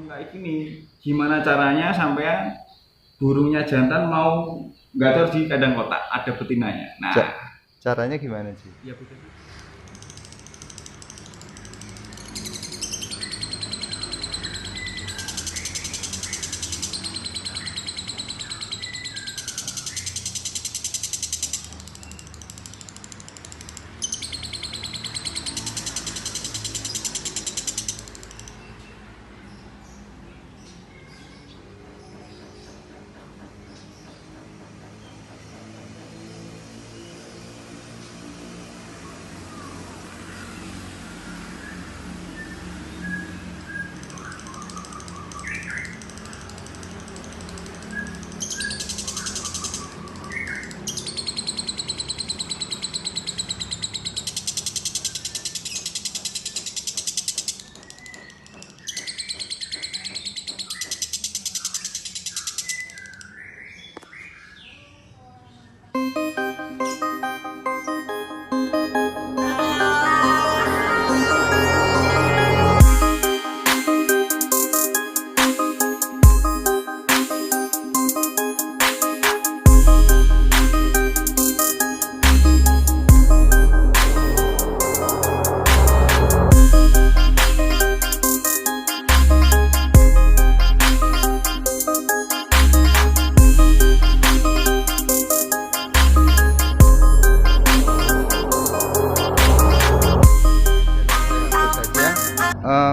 kayak gini, gimana caranya sampai burungnya jantan mau gacor di kandang kotak, ada betinanya. Nah, Caranya gimana sih? ya betul.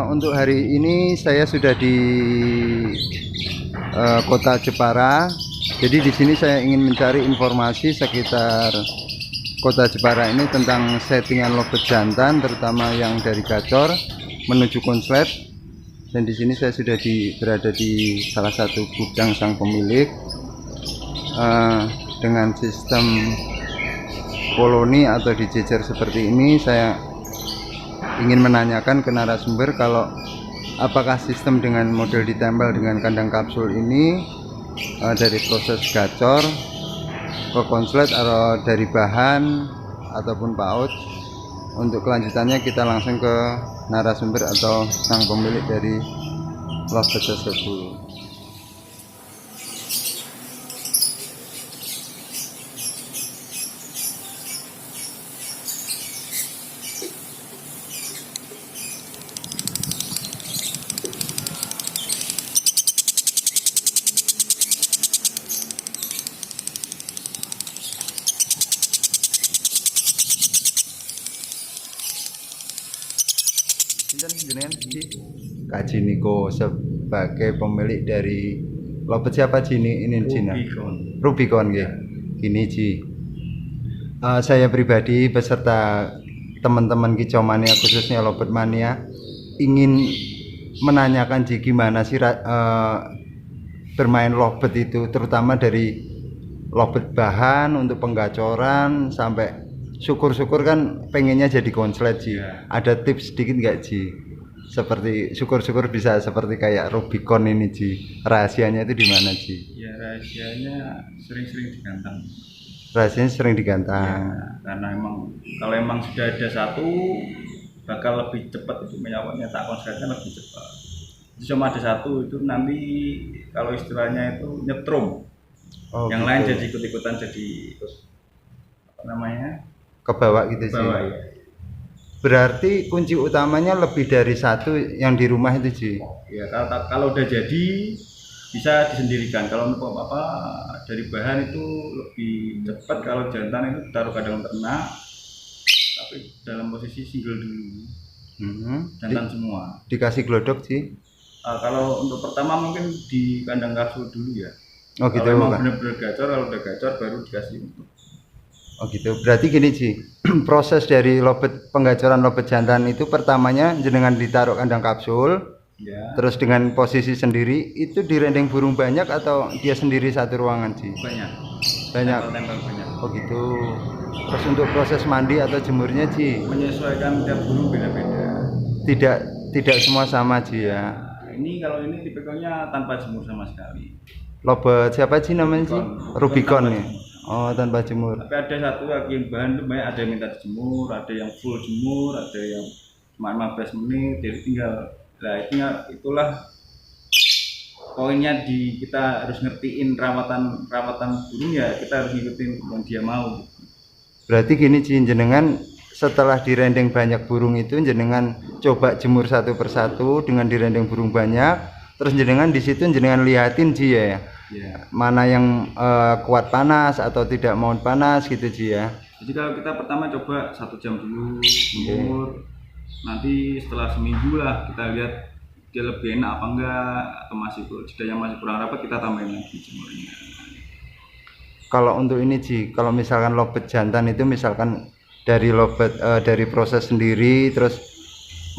Untuk hari ini saya sudah di Kota Jepara. Jadi di sini saya ingin mencari informasi sekitar Kota Jepara ini tentang settingan lovebird jantan, terutama yang dari gacor menuju konslet. Dan di sini saya sudah berada di salah satu gudang sang pemilik dengan sistem koloni atau dijejer seperti ini. Saya ingin menanyakan ke narasumber kalau apakah sistem dengan model ditempel dengan kandang kapsul ini dari proses gacor ke konslet atau dari bahan ataupun paut. Untuk kelanjutannya kita langsung ke narasumber atau sang pemilik dari lovebird tersebut. Kak Jiniko sebagai pemilik dari lovebird siapa Jini ini Jina? Rubicon ya. Gini Ji, saya pribadi beserta teman-teman Kicau Mania khususnya lovebird mania ingin menanyakan Ji gimana sih bermain lovebird itu, terutama dari lovebird bahan untuk penggacoran sampai syukur-syukur kan pengennya jadi konslet Ji. Ada tips sedikit nggak Ji? Seperti syukur-syukur bisa seperti kayak Rubicon ini Ji. Rahasianya itu di mana Ji? Ya rahasianya sering-sering digantang. Rahasianya sering digantang. Ya, karena kalau emang sudah ada satu bakal lebih cepat itu nyetak konsletnya lebih cepat. Jadi cuma ada satu itu nanti kalau istilahnya itu nyetrum. Yang gitu. lain jadi ikut-ikutan jadi apa namanya? Kebawa gitu Ji. Kebawa, ya. Berarti kunci utamanya lebih dari satu yang di rumah itu Ji. Ya kalau udah jadi bisa disendirikan. Kalau untuk apa dari bahan itu lebih cepat. Kalau jantan itu taruh kandang ternak, tapi dalam posisi single dulu. Jantan semua. Dikasih glodok Ji. Kalau untuk pertama mungkin di kandang kapsul dulu ya. Oh gitu. Kalau memang benar-benar gacor, kalau udah gacor baru dikasih untuk. Oh gitu. Berarti gini Ji, proses dari lovebird penggacoran lovebird jantan itu pertamanya jenengan ditaruh kandang kapsul, ya. Terus dengan posisi sendiri itu direndeng burung banyak atau dia sendiri satu ruangan Ji? Banyak. Tempel banyak. Oh gitu. Terus untuk proses mandi atau jemurnya Ji? Menyesuaikan tiap burung beda-beda. Tidak semua sama Ji ya. Nah, ini kalau ini tipikalnya tanpa jemur sama sekali. Lovebird siapa Ji namanya Ji? Rubicon ya. Oh, tanpa jemur. Tapi ada satu lagi yang bahan itu banyak, ada yang minta dijemur, ada yang full jemur, ada yang cuma 15 menit, jadi tinggal. Nah, itulah poinnya di kita harus ngertiin rawatan burung ya, kita harus ngikutin yang dia mau. Berarti gini Ci, jenengan setelah direndeng banyak burung itu jenengan coba jemur satu persatu dengan direndeng burung banyak, terus jenengan di situ jenengan liatin Ci ya. Mana yang kuat panas atau tidak mau panas gitu Ci ya. Jadi kalau kita pertama coba 1 jam dulu jemur, nanti setelah seminggu lah kita lihat dia lebih enak apa enggak, atau jedanya masih kurang rapat, kita tambahin lagi jemurnya. Kalau untuk ini Ci, kalau misalkan lobet jantan itu misalkan dari lobet dari proses sendiri terus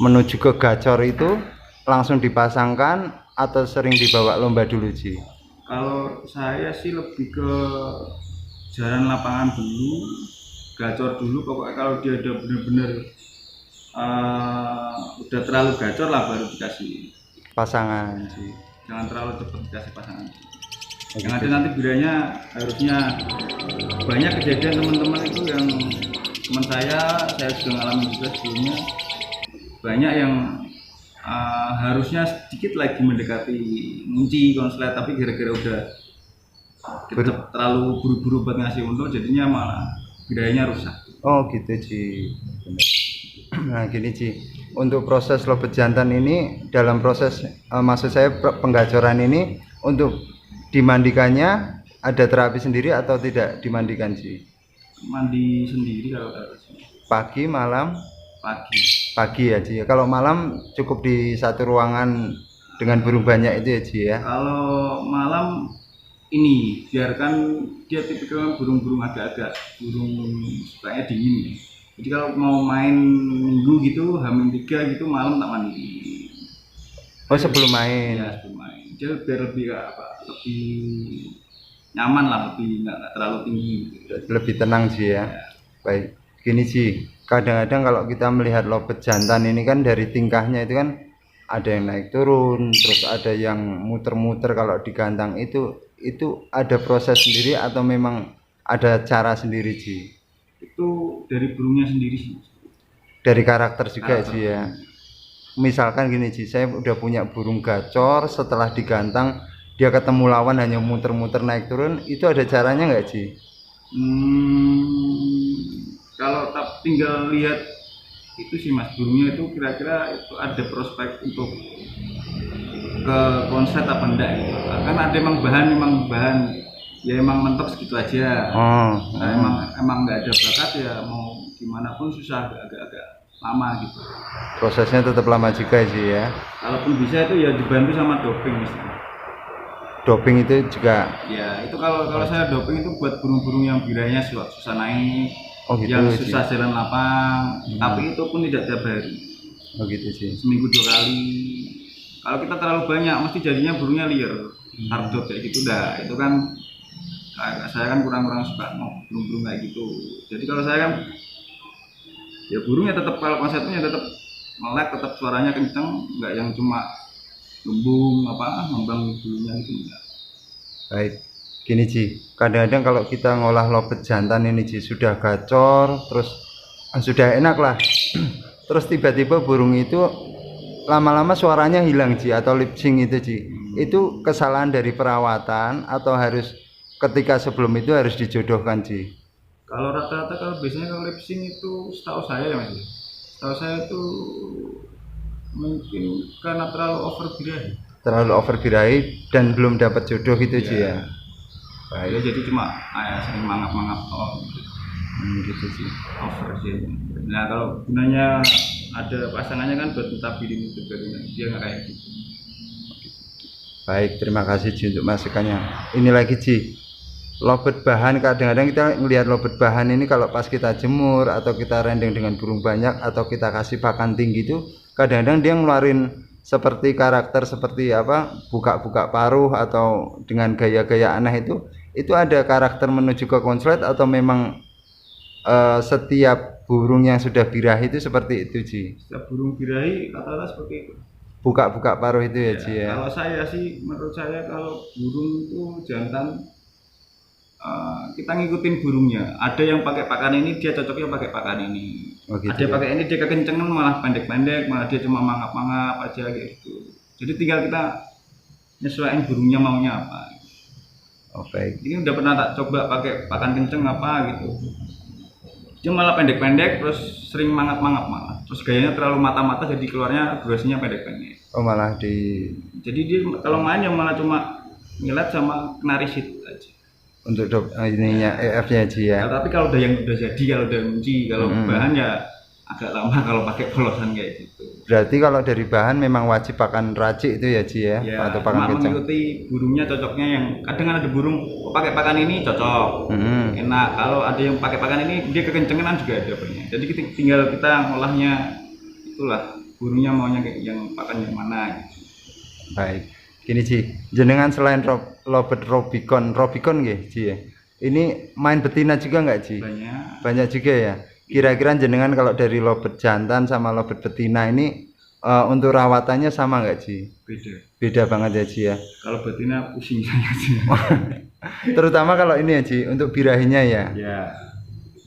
menuju ke gacor itu langsung dipasangkan atau sering dibawa lomba dulu Ci? Kalau saya sih lebih ke jalan lapangan dulu, gacor dulu. Pokoknya kalau dia udah bener-bener udah terlalu gacor lah baru dikasih pasangan Ci. Jangan terlalu cepat dikasih pasangan. Yang ada nanti biranya harusnya banyak kejadian teman-teman itu yang teman saya sudah ngalamin juga sebelumnya, banyak yang harusnya sedikit lagi mendekati munci konslet, tapi gara-gara udah terlalu buru-buru buat ngasih untung jadinya malah biranya rusak. Oh gitu Ci. Nah gini Ci, untuk proses lobet jantan ini dalam proses maksud saya penggacoran ini untuk dimandikannya ada terapi sendiri atau tidak dimandikan Ci? Mandi sendiri kalau pagi malam. Pagi ya Ci. Kalau malam cukup di satu ruangan dengan burung banyak itu ya Ci ya. Kalau malam ini biarkan dia tipikal burung-burung agak-agak burung sukanya dingin. Jadi kalau mau main minggu gitu, H-3 gitu malam tak mandi. Oh sebelum main. Ya sebelum main. Dia biar lebih lebih nyaman lah, lebih nggak terlalu tinggi. Lebih tenang Ci ya. Baik. Gini Ci, kadang-kadang kalau kita melihat lobet jantan ini kan dari tingkahnya itu kan ada yang naik turun, terus ada yang muter-muter kalau digantang itu ada proses sendiri atau memang ada cara sendiri Ci? Itu dari burungnya sendiri sih. Dari karakter juga Ci ya. Misalkan gini Ci, saya udah punya burung gacor, setelah digantang dia ketemu lawan hanya muter-muter naik turun, itu ada caranya nggak Ci? Kalau tinggal lihat itu sih Mas, burungnya itu kira-kira itu ada prospek untuk ke konslet apa enggak gitu. Kan ada emang bahan ya emang mentok segitu aja. Emang nggak ada bakat ya mau gimana pun susah, agak lama gitu. Prosesnya tetap lama juga sih ya. Kalaupun bisa itu ya dibantu sama doping misalnya. Doping itu juga. Ya itu kalau saya doping itu buat burung-burung yang biranya susah naik, yang susah jalan lapang, tapi itu pun tidak tiap hari. Oh gitu sih. Seminggu 2 kali. Kalau kita terlalu banyak, mesti jadinya burungnya liar, hardot kayak gitu dah. Itu kan saya kan kurang suka burung-burung kayak gitu. Jadi kalau saya kan ya burungnya tetap, kalau konsepnya tetap melek, tetap suaranya kenceng, nggak yang cuma ngembang bulunya gitu enggak. Baik. Gini Ci, kadang-kadang kalau kita ngolah lobet jantan ini Ci sudah gacor, terus sudah enak lah. Terus tiba-tiba burung itu lama-lama suaranya hilang Ci, atau lip sync itu Ci. Itu kesalahan dari perawatan atau harus ketika sebelum itu harus dijodohkan Ci? Kalau rata-rata kalau lip sync itu setahu saya ya Mas. Setahu saya itu mungkin karena terlalu over birahi dan belum dapat jodoh gitu Ci ya. Baik. Jadi cuma sering mangap-mangap gitu sih. Over sih. Nah kalau gunanya ada pasangannya kan buat mentabirin itu, dia nggak kayak gitu. Baik, terima kasih Ci untuk masukannya. Ini lagi Ci, lobet bahan, kadang-kadang kita ngelihat lobet bahan ini kalau pas kita jemur atau kita rendeng dengan burung banyak atau kita kasih pakan tinggi itu kadang-kadang dia ngeluarin seperti karakter seperti buka-buka paruh atau dengan gaya-gaya aneh itu ada karakter menuju ke konslet atau memang setiap burung yang sudah birahi itu seperti itu Ci? Setiap burung birahi rata-rata seperti itu, buka-buka paruh itu ya Ci ya? Kalau saya sih, menurut saya kalau burung itu jantan kita ngikutin burungnya. Ada yang pakai pakan ini dia cocoknya pakai pakan ini. Gitu, ada pakai ini dia kekencengan malah pendek-pendek, malah dia cuma mangap-mangap aja gitu. Jadi tinggal kita nyesuaiin burungnya maunya apa. Baik. Ini udah pernah tak coba pakai pakan kenceng apa gitu. Dia malah pendek-pendek terus sering mangap-mangap malah. Terus gayanya terlalu mata-mata jadi keluarnya durasinya pendek-pendek. Malah di Jadi dia kalau main yang malah cuma ngilat sama kena risit aja. untuk ininya EF-nya Ji ya. Nah, tapi kalau udah jadi, kalau udah kunci, kalau bahan ya agak lama kalau pakai polosan kayak gitu. Berarti kalau dari bahan memang wajib pakan racik itu ya Ji ya, Ya, atau pakan kencang. mengikuti burungnya cocoknya yang kadang ada burung pakai pakan ini cocok, enak. Kalau ada yang pakai pakan ini dia kekencengan juga ada banyak. Jadi tinggal kita ngolahnya itulah burungnya maunya kayak yang pakan yang mana. Gitu. Baik. Gini Ji, jenengan selain lobet Robicon nggih Ji ya. Ini main betina juga nggak Ji? Banyak. Banyak juga ya. Kira-kira jenengan kalau dari lobet jantan sama lobet betina ini untuk rawatannya sama nggak Ji? Beda. Beda banget ya Ji ya. Kalau betina pusing saya sih. Terutama kalau ini ya Ji, untuk birahinya ya. Ya.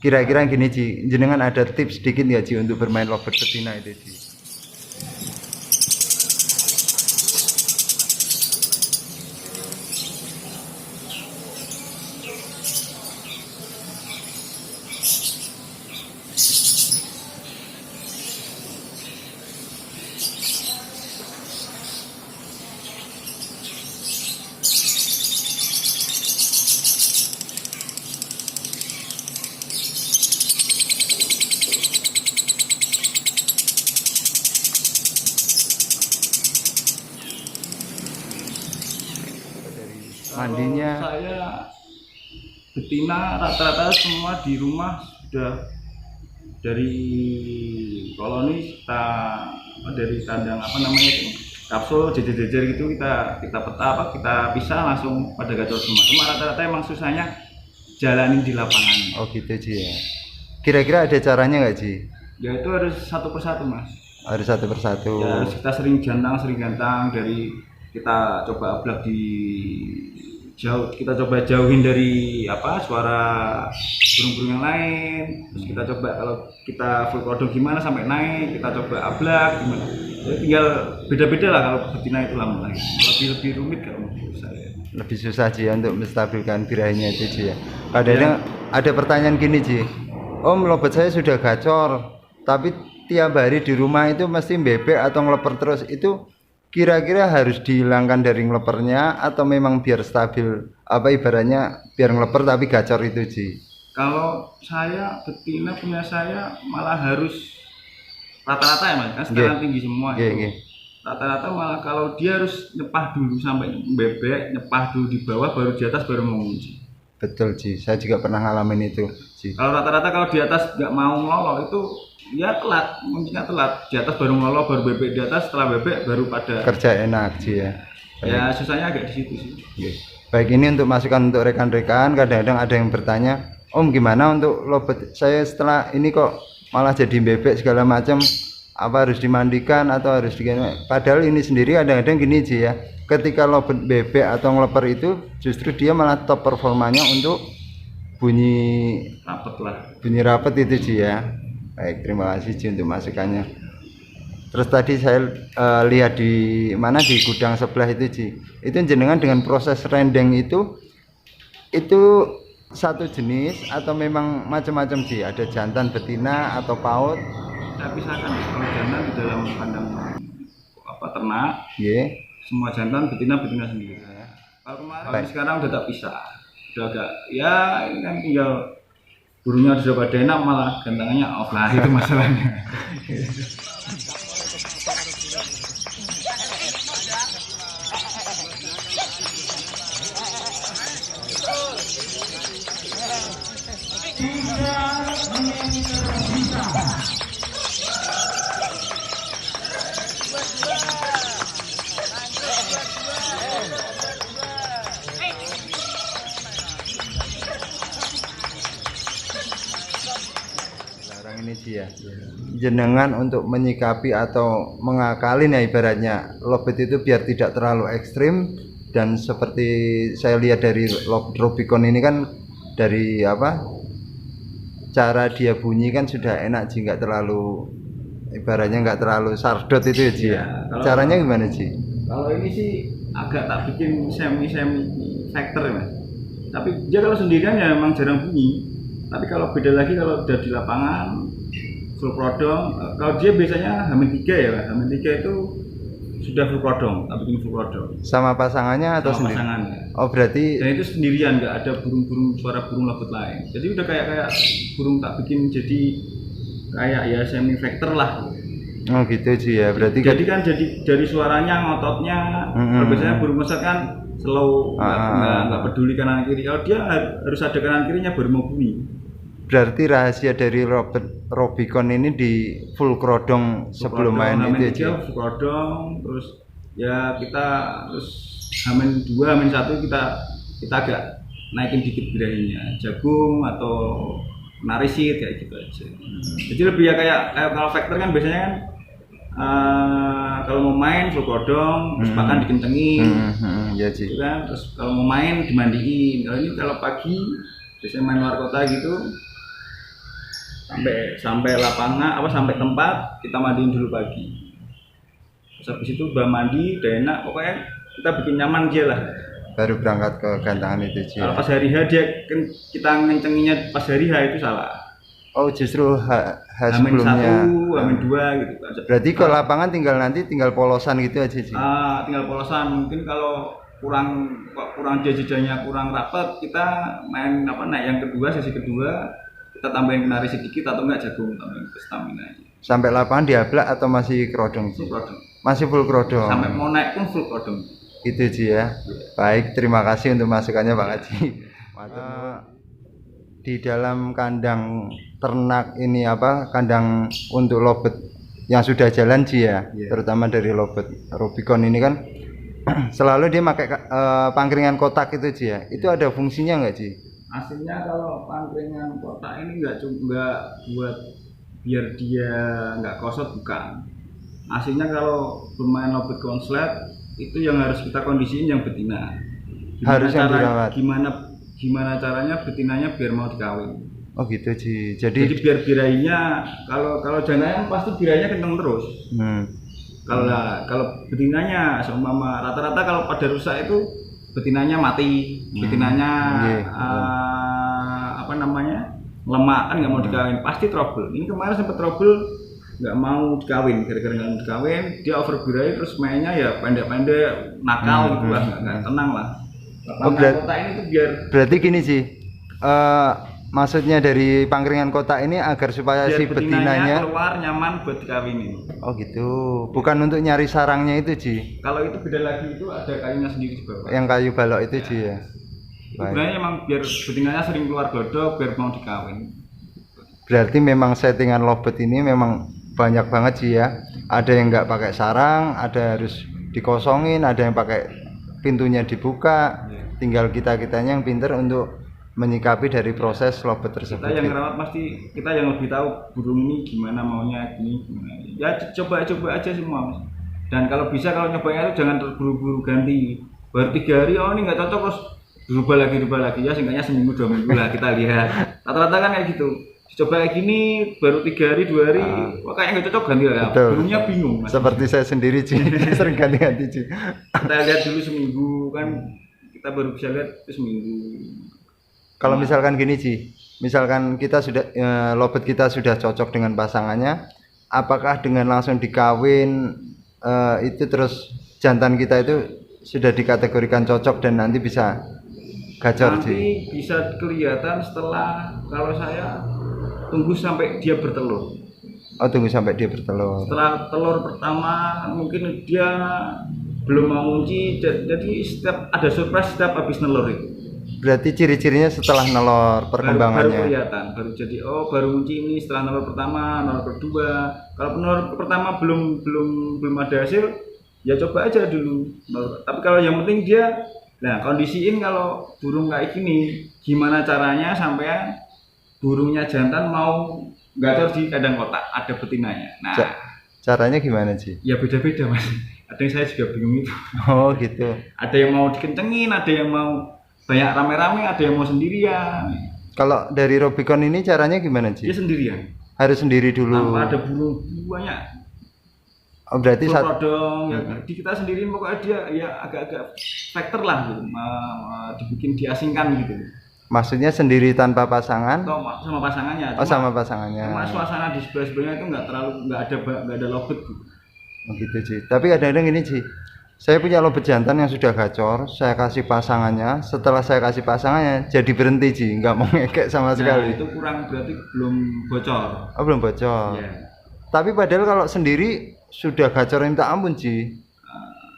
Kira-kira gini Ji, jenengan ada tips sedikit ya Ji untuk bermain lobet betina itu Ji? Mandinya kalau saya betina rata-rata semua di rumah sudah dari koloni kita dari kandang apa namanya itu kapsul jejer-jejer gitu kita peta apa kita pisah langsung pada gacor semua. Cuma rata-rata emang susahnya jalanin di lapangan. oh gitu Ji ya. Kira-kira ada caranya nggak Ji? Ya itu harus satu persatu Mas. Harus satu persatu. Ya harus kita sering gantang dari kita coba ablak di jauh, kita coba jauhin dari apa suara burung-burung yang lain. Terus kita coba kalau kita full kodok gimana sampai naik, kita coba ablak gimana. Jadi tinggal beda-beda lah kalau betina itu lama lagi. Lebih rumit kalau menurut saya. Lebih susah Ji ya untuk menstabilkan birahinya itu Ji ya. Kadang-kadang ada pertanyaan gini Ji, Om lobet saya sudah gacor, tapi tiap hari di rumah itu mesti bebek atau ngeleper terus, itu kira-kira harus dihilangkan dari ngelepernya atau memang biar stabil, apa ibaratnya biar ngeleper tapi gacor itu Ji? Kalau saya betina punya saya malah harus rata-rata ya Mas, kan sekarang tinggi semua itu. Rata-rata malah kalau dia harus nyepah dulu sampai bebek, nyepah dulu di bawah baru di atas baru mengunci. Betul Ji, saya juga pernah ngalamin itu Ji. Kalau rata-rata kalau di atas nggak mau ngelolok itu ya telat, kuncinya telat. Di atas baru ngelolok, baru bebek di atas, setelah bebek baru pada kerja enak Ji ya. Ya susahnya agak di situ sih. Baik, ini untuk masukan untuk rekan-rekan. Kadang-kadang ada yang bertanya, Om gimana untuk lobet saya setelah ini kok malah jadi bebek segala macam, apa harus dimandikan atau harus digini? Padahal ini sendiri kadang-kadang gini Ji ya, ketika lobet bebek atau ngeleper itu justru dia malah top performanya untuk bunyi rapet itu Ji ya. Baik, terima kasih Ji untuk masukannya. Terus tadi saya lihat di mana di gudang sebelah itu Ji, itu jenengan dengan proses rendeng itu satu jenis atau memang macam-macam Ji? Ada jantan, betina atau paut? Saya pisahkan kalau jantan di dalam kandang apa ternak. Semua jantan, betina sendiri. Kalau kemarin sekarang udah tak pisah. Udah agak ya ini kan tinggal burungnya sudah pada enak malah gantangannya off lah itu masalahnya. Ini dia jenengan untuk menyikapi atau mengakalin ya ibaratnya lobet itu biar tidak terlalu ekstrim, dan seperti saya lihat dari lobet Robicon ini kan dari apa cara dia bunyi kan sudah enak Ji, nggak terlalu ibaratnya nggak terlalu sardot itu ya Ji ya. Caranya gimana Ji? Kalau ini sih agak tak bikin semi factor ya Mas. Tapi dia kalau sendirian ya memang jarang bunyi. Tapi kalau beda lagi kalau udah di lapangan full prodong, kalau dia biasanya H-3 ya Mas. H-3 itu sudah full prodong, tak bikin full prodong. Sama pasangannya atau Sama sendiri? pasangannya. Oh berarti. Dan itu sendirian, nggak ada suara burung lobet lain. Jadi udah kayak burung tak bikin jadi kayak ya semi factor lah. Oh gitu sih ya. Berarti jadi kan jadi dari suaranya ngototnya. Kalau biasanya burung mesat kan slow, nggak peduli kanan kiri. Kalau dia harus ada kanan kirinya baru mau bunyi. Berarti rahasia dari Robicon ini di full krodong sebelum main itu aja. Full krodong, terus ya kita terus Hamin 2, Hamin 1 kita agak naikin dikit birahinya, jagung atau narisit kayak gitu aja. Jadi lebih ya kayak kalau factor kan biasanya kan kalau mau main full krodong, terus pakan dikencengin, ya sih. Kan? Terus kalau mau main dimandiin. Kalau ini kalau pagi biasanya main luar kota gitu. Sampai lapangan sampai tempat kita mandiin dulu pagi. Terus habis itu udah mandi udah enak, pokoknya kita bikin nyaman dia lah, baru berangkat ke gantangan itu sih. Kalau pas hari H kita ngencenginnya pas hari H itu salah. Oh justru H sebelumnya Hamin 2 gitu. Berarti ke lapangan tinggal polosan gitu aja sih. Tinggal polosan. Mungkin kalau kurang jejanya kurang rapat, kita main naik yang kedua, sesi kedua kita tambahin kenari sedikit atau enggak jagung, tambahin ke stamina aja. Sampai lapangan diablak atau masih krodong sih? Full krodong. Masih full krodong. Sampai mau naik pun full krodong. Itu sih ya. Baik, terima kasih untuk masukannya Pak Haji. Di dalam kandang ternak ini kandang untuk lobet yang sudah jalan sih ya, terutama dari lobet Robicon ini kan selalu dia pakai pangkringan kotak itu sih ya. Itu ada fungsinya nggak sih? Aslinya kalau pangkringan kotak ini nggak buat biar dia nggak kosot, bukan. Aslinya kalau bermain lobet konslet itu yang harus kita kondisiin yang betina. Harus yang dirawat. Gimana caranya betinanya biar mau dikawin. Oh gitu sih. Jadi biar birahinya kalau jangan pasti birahinya kenceng terus. Kalau betinanya seumpama rata-rata kalau pada rusak itu betinanya mati, betinanya lemak kan nggak mau dikawin, pasti trouble. Ini kemarin sempat trouble nggak mau dikawin, gara-gara nggak mau dikawin dia over birahi terus mainnya ya pendek-pendek nakal gitu lah, nggak tenang lah. Kota ini tuh berarti gini sih, maksudnya dari pangkringan kotak ini agar supaya biar si betinanya keluar nyaman buat dikawinin. Oh gitu, bukan untuk nyari sarangnya itu Ji. Kalau itu beda lagi, itu ada kayunya sendiri di bawah. Yang kayu balok itu Ji ya. Sebenarnya emang biar betinanya sering keluar godok biar mau dikawin. Berarti memang settingan lobet ini memang banyak banget Ji ya. Ada yang nggak pakai sarang, ada harus dikosongin, ada yang pakai pintunya dibuka. Tinggal kitanya yang pinter untuk menyikapi dari proses lobet tersebut. Kita yang rawat pasti kita yang lebih tahu burung ini gimana maunya, gimana. Ya coba aja semua Mas. Dan kalau bisa kalau nyobanya itu jangan terburu-buru ganti. Baru 3 hari ini nggak cocok terus berubah lagi ya, singkatnya seminggu 2 minggu lah kita lihat. Rata-rata kan kayak gitu. Coba kayak gini baru 3 hari 2 hari, wah kayaknya nggak cocok ganti lah. Burungnya bingung Mas. Seperti saya sendiri Ji, sering ganti-ganti Ji. Kita lihat dulu seminggu kan, kita baru bisa lihat itu seminggu. Kalau misalkan gini Ji, misalkan kita sudah lobet kita sudah cocok dengan pasangannya, apakah dengan langsung dikawin itu terus jantan kita itu sudah dikategorikan cocok dan nanti bisa gacor Ji? Nanti bisa kelihatan setelah, kalau saya tunggu sampai dia bertelur. Oh tunggu sampai dia bertelur. Setelah telur pertama mungkin dia belum mau ngunci, jadi ada surprise setiap habis nelur itu. Berarti ciri-cirinya setelah nelor perkembangannya. Baru kelihatan, jadi baru ngunci ini setelah nelor pertama, nelor kedua. Kalau nelor pertama belum ada hasil, ya coba aja dulu. Tapi kalau yang penting dia, kondisiin kalau burung kayak gini, gimana caranya sampai burungnya jantan mau gacor di kandang kotak, ada betinanya. Nah, caranya gimana sih? Ya beda-beda Mas. Ada yang saya juga bingung itu. Oh gitu. Ada yang mau dikencengin, ada yang mau banyak rame-rame, ada yang mau sendirian. Kalau dari Robicon ini caranya gimana sih? Dia sendirian. Harus sendiri dulu. Tanpa ada burung banyak. Oh, berarti prodong ya di kita sendiri pokoknya dia ya agak-agak factor lah gitu, dibikin diasingkan gitu. maksudnya sendiri tanpa pasangan? Atau sama pasangannya. Oh, sama pasangannya. Cuma suasana di sebelah-sebelahnya itu nggak ada lobet gitu. Oh gitu Ci. Tapi kadang-kadang ini Ci, saya punya lobet jantan yang sudah gacor, saya kasih pasangannya, setelah saya kasih pasangannya jadi berhenti Ci, nggak mau ngekek sama sekali. Itu kurang, berarti belum bocor. Oh belum bocor. Yeah. Tapi padahal kalau sendiri sudah gacor minta ampun Ci.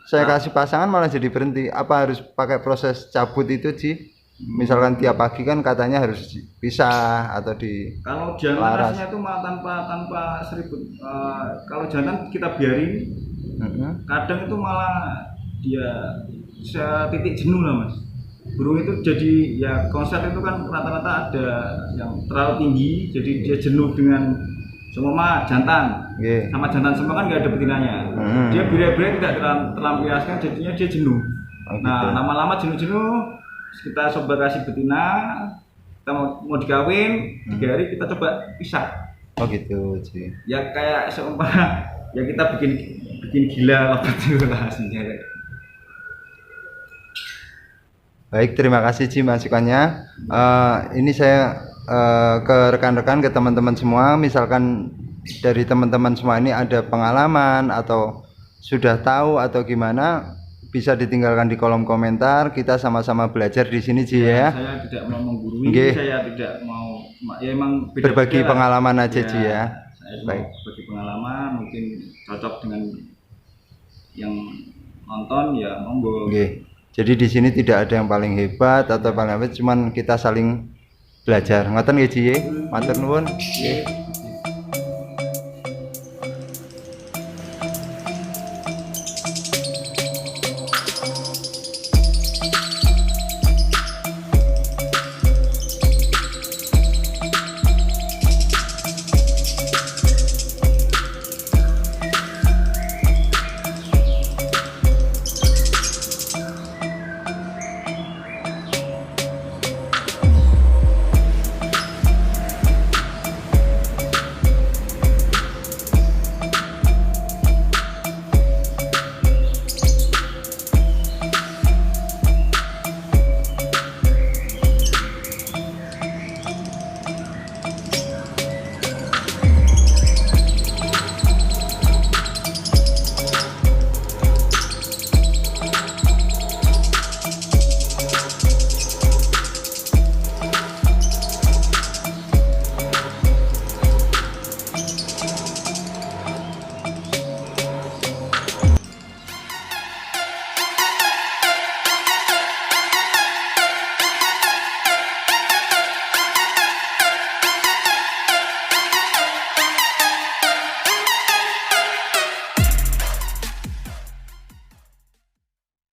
Saya kasih pasangan malah jadi berhenti. Apa harus pakai proses cabut itu Ci? Misalkan tiap pagi kan katanya harus pisah atau di. Kalau jantan rasanya itu malah tanpa seribut. Kalau jantan kita biarin, kadang itu malah dia titik jenuh lah Mas. Burung itu jadi ya konsep itu kan rata-rata ada yang terlalu tinggi, jadi dia jenuh dengan semua jantan. Sama jantan semua kan nggak ada betinanya. Dia bira-bira tidak terlampiaskan, jadinya dia jenuh. Nah lama-lama jenuh-jenuh, kita coba kasih betina, kita mau dikawin, 3 hari kita coba pisah. Oh gitu Ci. Ya kayak seumpama ya kita bikin gila lobet itu hasilnya. Baik, terima kasih Ci masukannya. Ini saya ke rekan-rekan, ke teman-teman semua, misalkan dari teman-teman semua ini ada pengalaman atau sudah tahu atau gimana, bisa ditinggalkan di kolom komentar. Kita sama-sama belajar di sini Ci ya. Saya tidak mau menggurui, saya tidak mau ya emang berbagi pengalaman aja Ci ya. Saya baik berbagi pengalaman, mungkin cocok dengan yang nonton ya monggo. Jadi di sini tidak ada yang paling hebat atau paling hebat, cuman kita saling belajar. Ngoten nggih Ci. Matur nuwun.